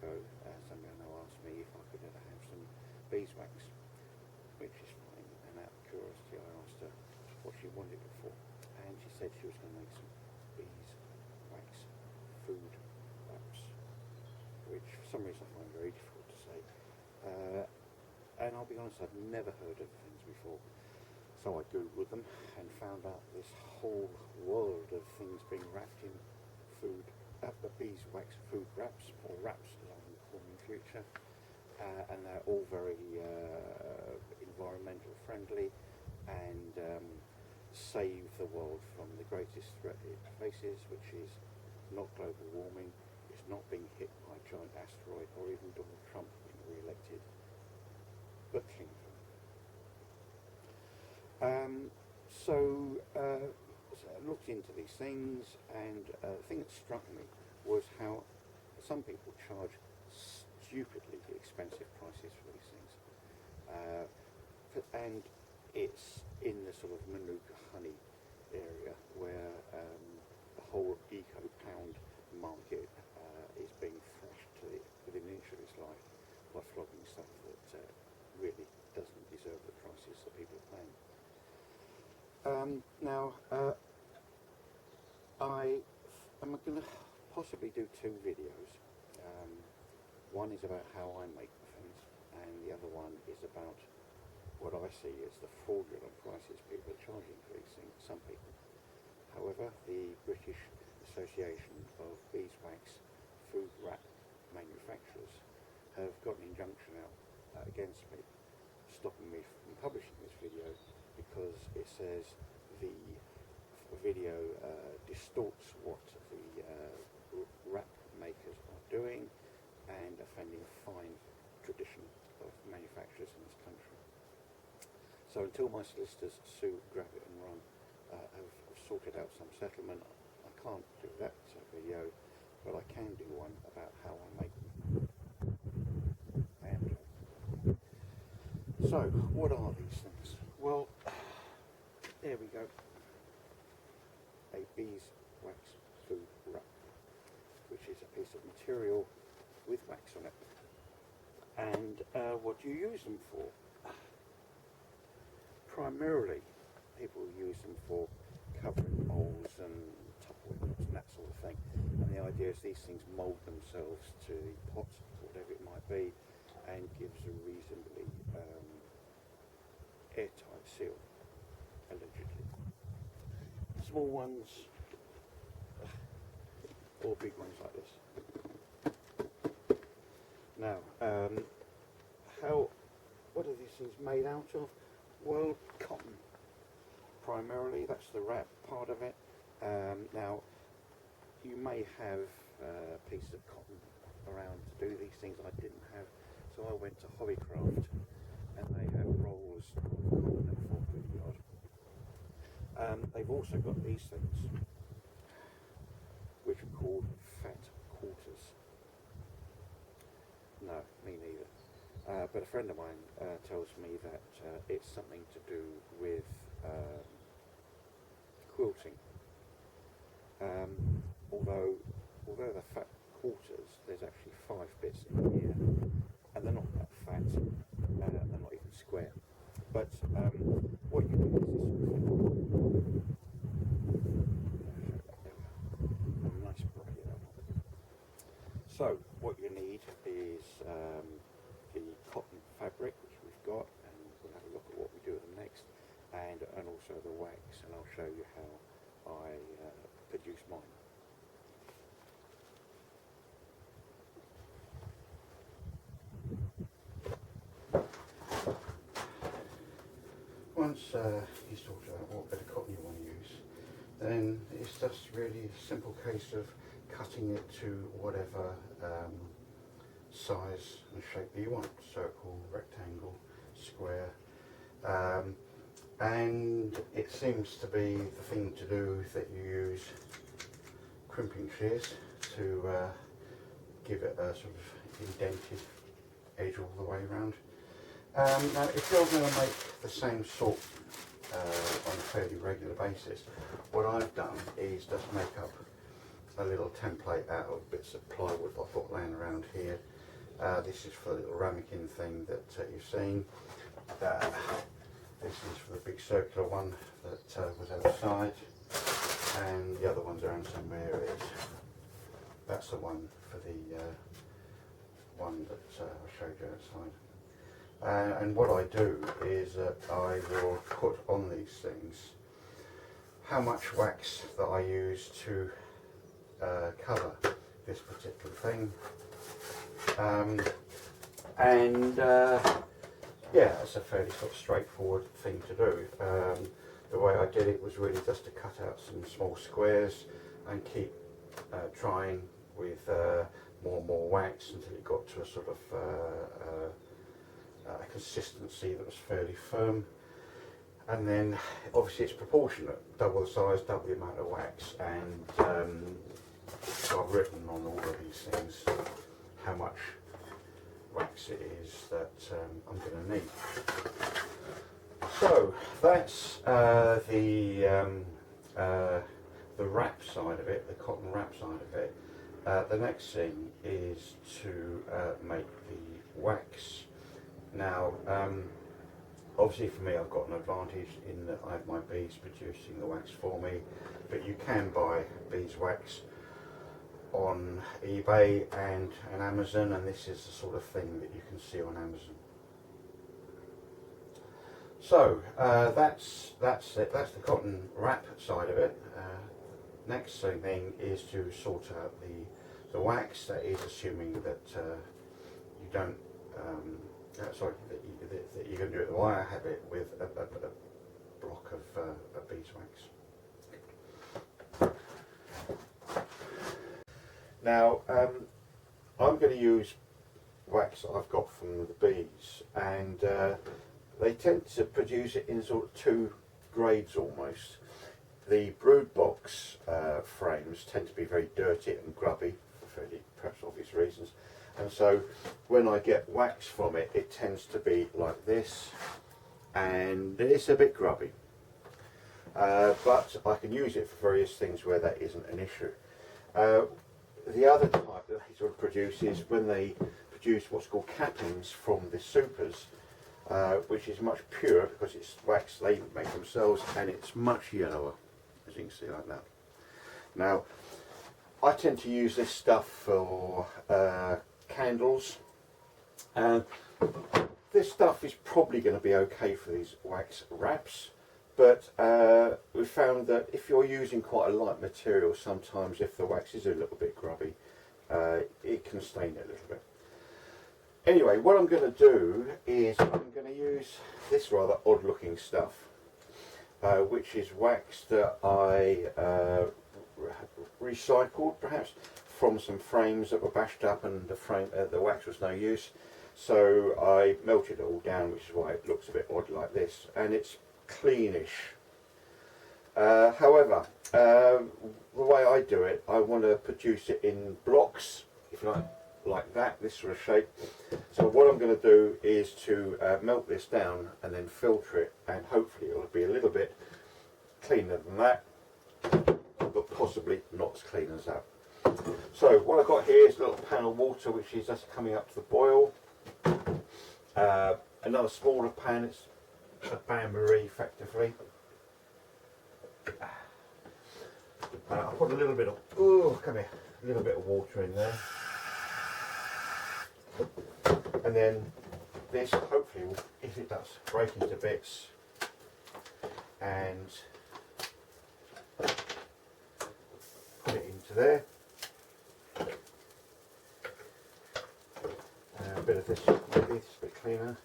ago, somebody I know asked me if I could ever have some beeswax, which is fine, and out of curiosity I asked her what she wanted it for, and she said she was going to make some beeswax food wraps, which for some reason I find very difficult to say. And I'll be honest, I've never heard of the things before. So I googled them and found out this whole world of things being wrapped in food, the beeswax food wraps, or wraps as I'm going to call them in future. And they're all very environmental friendly and save the world from the greatest threat it faces, which is not global warming, it's not being hit by a giant asteroid or even Donald Trump being re-elected, but clean food. So I looked into these things, and the thing that struck me was how some people charge stupidly expensive prices for these things, and it's in the sort of Manuka honey area where the whole eco-pound market is being thrashed to within an inch of its life by flogging stuff that really doesn't deserve the prices that people are paying. Now, I am going to possibly do two videos. One is about how I make the things, and the other one is about what I see as the fraudulent prices people are charging for these things, some people. However, the British Association of Beeswax Food Wrap Manufacturers have got an injunction out against me, stopping me from publishing this video because it says the video distorts what the wrap makers are doing and offending a fine tradition of manufacturers in this country. So until my solicitors sue, grab it and run, have sorted out some settlement, I can't do that video, but I can do one about how I make them. And so, what are these things? Well, there we go. A beeswax food wrap, which is a piece of material with wax on it. And what do you use them for? Primarily, people use them for covering molds and Tupperware and that sort of thing. And the idea is these things mould themselves to the pot, whatever it might be, and gives a reasonably airtight seal, allegedly. Small ones, or big ones like this. Now, what are these things made out of? Well, cotton. Primarily, that's the wrap part of it. Now, you may have pieces of cotton around to do these things. I didn't have, so I went to Hobbycraft, and they have rolls of cotton at £4 yard. They've also got these things, which are called fat quarters. No, me neither. But a friend of mine tells me that it's something to do with quilting. Although they're fat quarters, there's actually 5 bits in here, and they're not that fat, they're not even square. But what you do is this sort of nice bracket. So what you need is the cotton fabric, which we've got, and we'll have a look at what we do with them next, and also the wax, and I'll show you how I produce mine. Once you sorted out what bit of cotton you want to use, then it's just really a simple case of cutting it to whatever size and shape that you want, circle, rectangle, square, and it seems to be the thing to do that you use crimping shears to give it a sort of indented edge all the way around. Now, if you're going to make the same sort on a fairly regular basis, what I've done is just make up a little template out of bits of plywood I've got laying around here, This is for the little ramekin thing that you've seen. This is for the big circular one that was outside, and the other one's around somewhere. That's the one for the one that I showed you outside. And what I do is I will put on these things how much wax that I use to cover this particular thing. Yeah, it's a fairly sort of straightforward thing to do. The way I did it was really just to cut out some small squares and keep trying with more and more wax until it got to a sort of a consistency that was fairly firm. And then obviously it's proportionate, double the size, double the amount of wax, and so I've written on all of these things how much wax it is that I'm going to need. So that's the wrap side of it, the cotton wrap side of it. The next thing is to make the wax. Now, obviously for me I've got an advantage in that I have my bees producing the wax for me, but you can buy beeswax on eBay and Amazon, and this is the sort of thing that you can see on Amazon. So that's it. That's the cotton wrap side of it. Next thing is to sort out the wax. That is assuming that you don't that you're going to do it the way I have it, with a block of beeswax. Now I'm going to use wax that I've got from the bees, and they tend to produce it in sort of two grades almost. The brood box frames tend to be very dirty and grubby for fairly perhaps obvious reasons, and so when I get wax from it, it tends to be like this, and it's a bit grubby. But I can use it for various things where that isn't an issue. The other type that they sort of produce is when they produce what's called cappings from the supers, which is much purer because it's wax they make themselves, and it's much yellower, as you can see like that. Now, I tend to use this stuff for candles, and this stuff is probably going to be okay for these wax wraps. But we found that if you're using quite a light material, sometimes if the wax is a little bit grubby, it can stain it a little bit. Anyway, what I'm going to do is I'm going to use this rather odd looking stuff, which is wax that I recycled perhaps from some frames that were bashed up, and the wax was no use. So I melted it all down, which is why it looks a bit odd like this, and it's cleanish. However, the way I do it, I want to produce it in blocks, if you like that, this sort of shape. So what I'm going to do is to melt this down and then filter it, and hopefully it'll be a little bit cleaner than that, but possibly not as clean as that. So what I've got here is a little pan of water, which is just coming up to the boil. Another smaller pan, it's a bain-marie effectively. I'll put a little bit of a little bit of water in there, and then this hopefully will, if it does, break into bits, and put it into there. A bit of this, maybe it's a bit cleaner.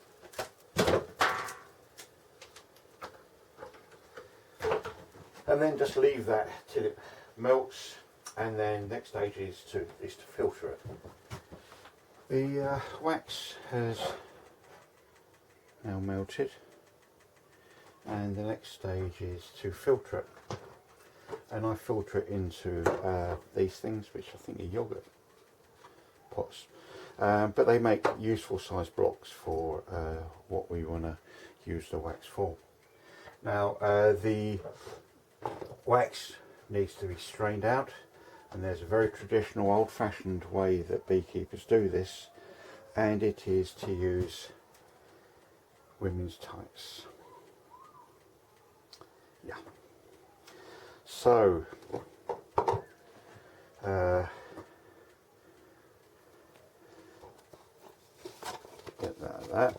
And then just leave that till it melts, and then next stage is to filter it. The wax has now melted, and the next stage is to filter it. And I filter it into these things, which I think are yogurt pots, but they make useful sized blocks for what we want to use the wax for. Now the wax needs to be strained out, and there's a very traditional old-fashioned way that beekeepers do this. and it is to use women's tights. Yeah. So get that out of that.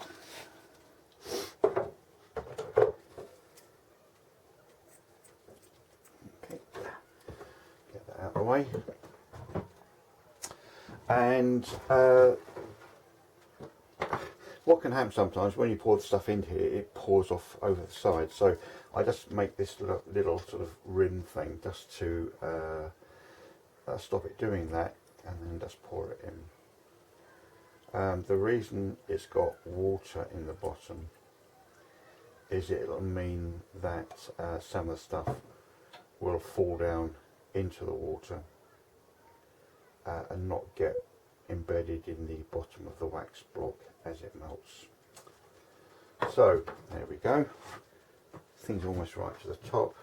Okay, get that out of the way. And what can happen sometimes when you pour the stuff into here, it pours off over the side. So I just make this little sort of rim thing just to stop it doing that, and then just pour it in. The reason it's got water in the bottom is it'll mean that some of the stuff will fall down into the water and not get embedded in the bottom of the wax block as it melts. So there we go. Thing's almost right to the top.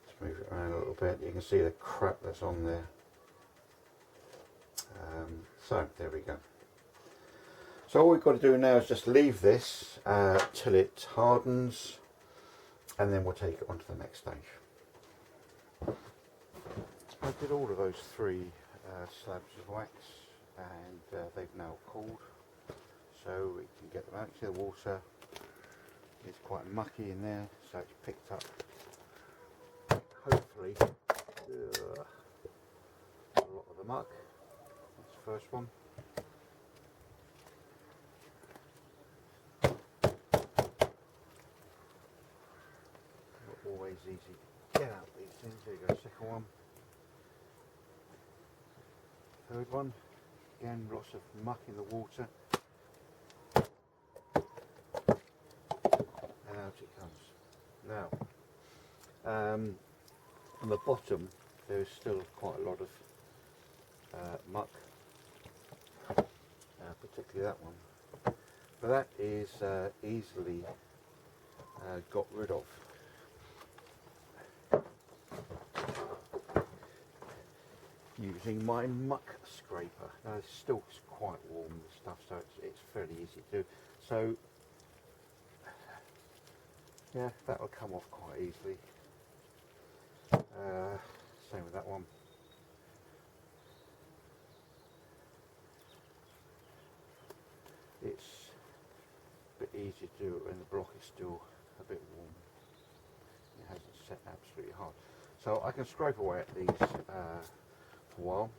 Let's move it around a little bit. You can see the crap that's on there. So there we go. So all we've got to do now is just leave this till it hardens, and then we'll take it on to the next stage. I did all of those 3 slabs of wax, and they've now cooled, so we can get them out. See, the water is quite mucky in there, so it's picked up hopefully a lot of the muck. That's the first one. Not always easy to get out these things. There you go, second one. Third one, again lots of muck in the water, and out it comes. Now, on the bottom there is still quite a lot of muck, particularly that one, but that is easily got rid of. Using my muck scraper. Now it's still quite warm, the stuff, so it's fairly easy to do. So yeah, that will come off quite easily. Same with that one. It's a bit easier to do when the block is still a bit warm. It hasn't set absolutely hard. So I can scrape away at these for a while.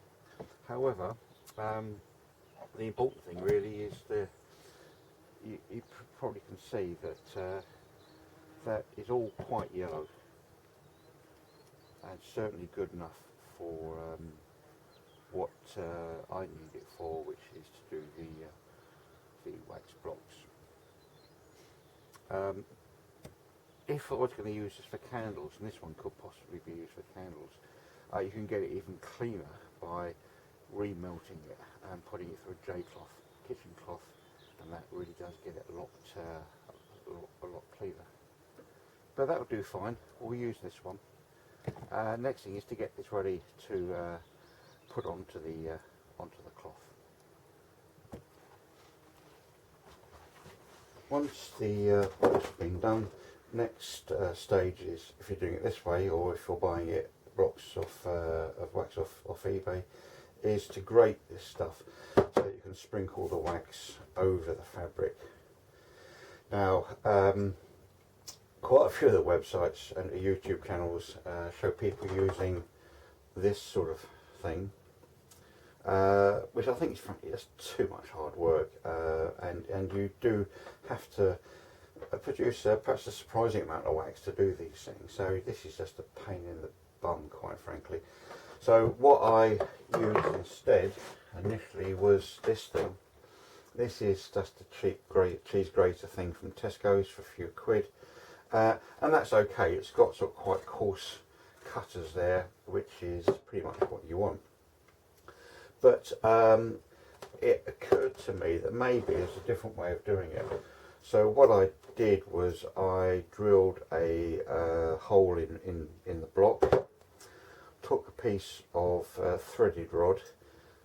However, the important thing really is you probably can see that that is all quite yellow, and certainly good enough for what I need it for, which is to do the wax blocks. If I was going to use this for candles, and this one could possibly be used for candles, you can get it even cleaner by remelting it and putting it through a J-cloth, kitchen cloth, and that really does get it a lot cleaner. But that will do fine. We'll use this one. Next thing is to get this ready to put onto the cloth. Once the block's been done, next stage is, if you're doing it this way, or if you're buying it blocks of wax off eBay, is to grate this stuff so that you can sprinkle the wax over the fabric. Now, quite a few of the websites and YouTube channels show people using this sort of thing, which I think is frankly just too much hard work, and you do have to produce perhaps a surprising amount of wax to do these things. So this is just a pain in the bum, quite frankly. So what I used instead initially was this thing. This is just a cheap cheese grater thing from Tesco's for a few quid, and that's okay. It's got sort of quite coarse cutters there, which is pretty much what you want. But it occurred to me that maybe there's a different way of doing it. So what I did was I drilled a hole in the block, took a piece of threaded rod,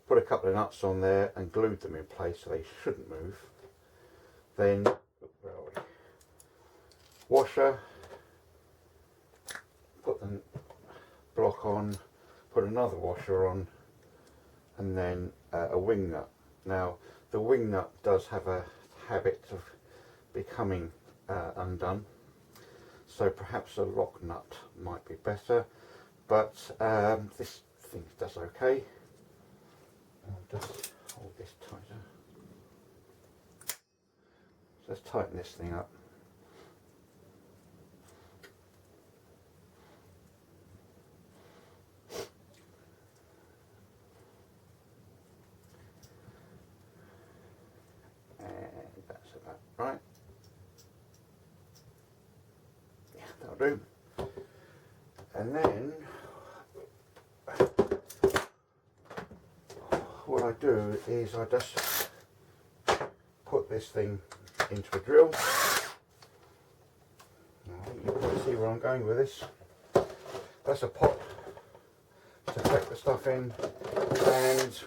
put a couple of nuts on there and glued them in place so they shouldn't move. Then where are we? Washer, put the block on, put another washer on, and then a wing nut. Now the wing nut does have a habit of becoming undone, so perhaps a lock nut might be better, but this thing does okay. I'll just hold this tighter. So let's tighten this thing up. And that's about right. Yeah, that'll do. And then what I do is I just put this thing into a drill. You can see where I'm going with this. That's a pot to take the stuff in, and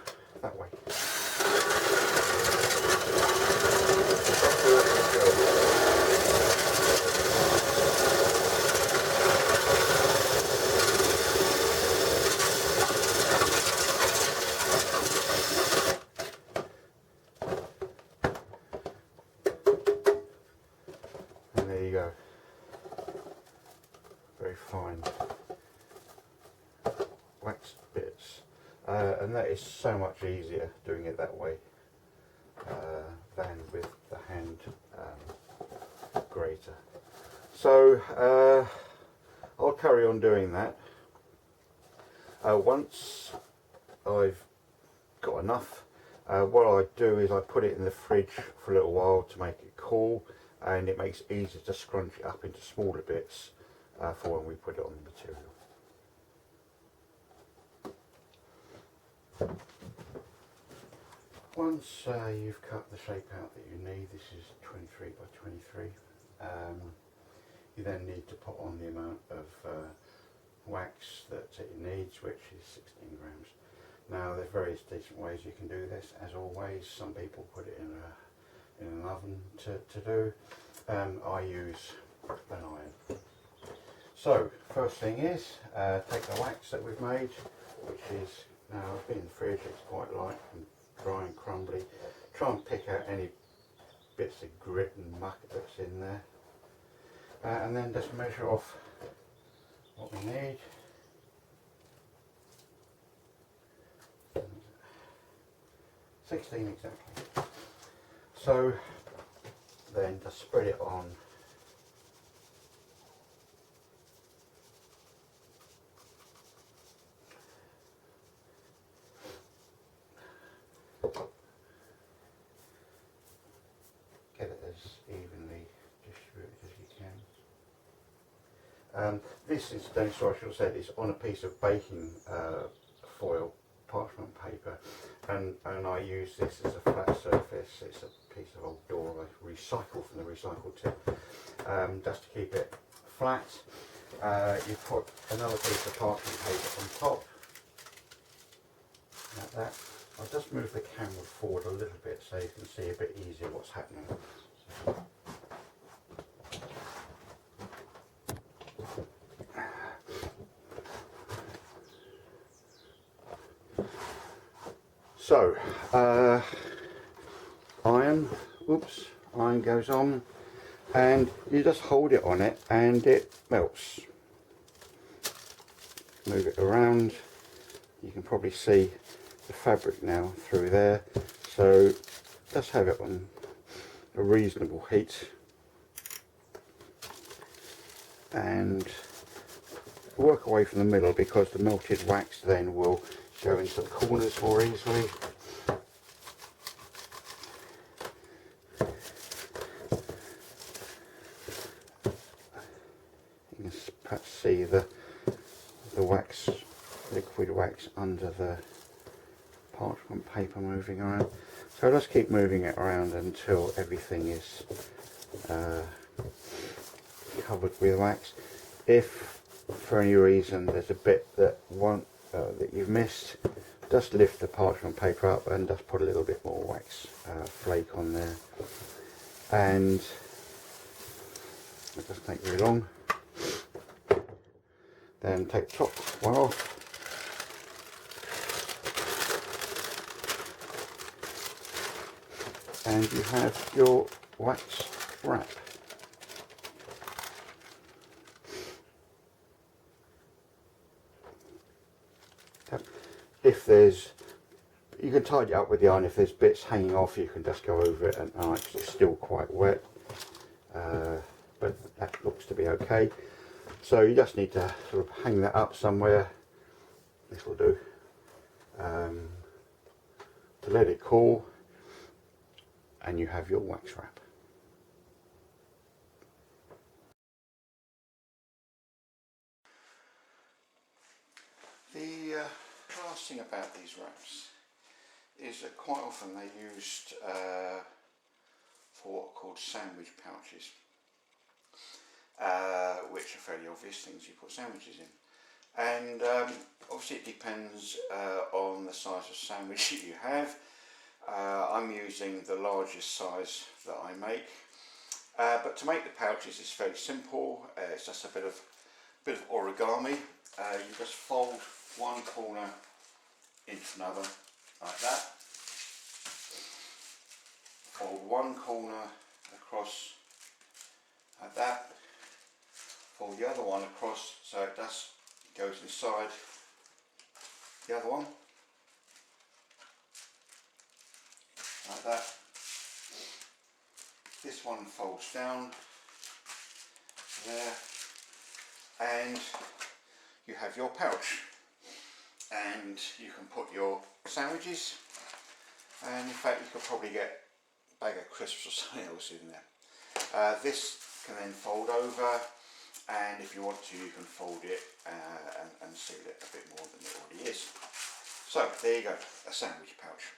that way. And there you go. Very fine wax bits, and that is so much easier doing it that way than with the hand grater. So I'll carry on doing that. Once I've got enough, what I do is I put it in the fridge for a little while to make it cool, and it makes it easier to scrunch it up into smaller bits for when we put it on the material. Once you've cut the shape out that you need, this is 23 by 23, you then need to put on the amount of wax that it needs, which is 16 grams. Now there's various decent ways you can do this. As always, some people put it in an oven to do. I use an iron. So first thing is take the wax that we've made, which is now been in the fridge. It's quite light and dry and crumbly. Try and pick out any bits of grit and muck that's in there, and then just measure off what we need. And 16 exactly. So then just spread it on. Get it as evenly distributed as you can. This is, sorry, I should have said, it's on a piece of baking foil, parchment paper, and I use this as a flat surface. It's a piece of old door I recycle from the recycle tip, just to keep it flat. You put another piece of parchment paper on top, like that. I'll just move the camera forward a little bit so you can see a bit easier what's happening. So, iron goes on, and you just hold it on it and it melts. Move it around, you can probably see the fabric now through there, so just have it on a reasonable heat and work away from the middle, because the melted wax then will go into the corners more easily. You can perhaps see the wax, liquid wax under the parchment paper moving around. So just keep moving it around until everything is covered with wax. If for any reason there's a bit that that you've missed, just lift the parchment paper up and just put a little bit more wax flake on there, and it doesn't take very long. Then take the top one off, and you have your wax wrap. If there's, you can tidy it up with the iron. If there's bits hanging off, you can just go over it and iron because it's still quite wet, but that looks to be okay. So you just need to sort of hang that up somewhere. This will do, to let it cool, and you have your wax wrap. The last thing about these wraps is that quite often they're used for what are called sandwich pouches, which are fairly obvious things you put sandwiches in. And obviously it depends on the size of sandwich that you have. I'm using the largest size that I make, but to make the pouches is fairly simple. It's just a bit of origami. You just fold one corner into another like that. Fold one corner across like that. Fold the other one across so it just goes inside the other one like that. This one folds down there, and you have your pouch, and you can put your sandwiches, and in fact you could probably get a bag of crisps or something else in there. This can then fold over, and if you want to you can fold it and seal it a bit more than it already is. So there you go, a sandwich pouch.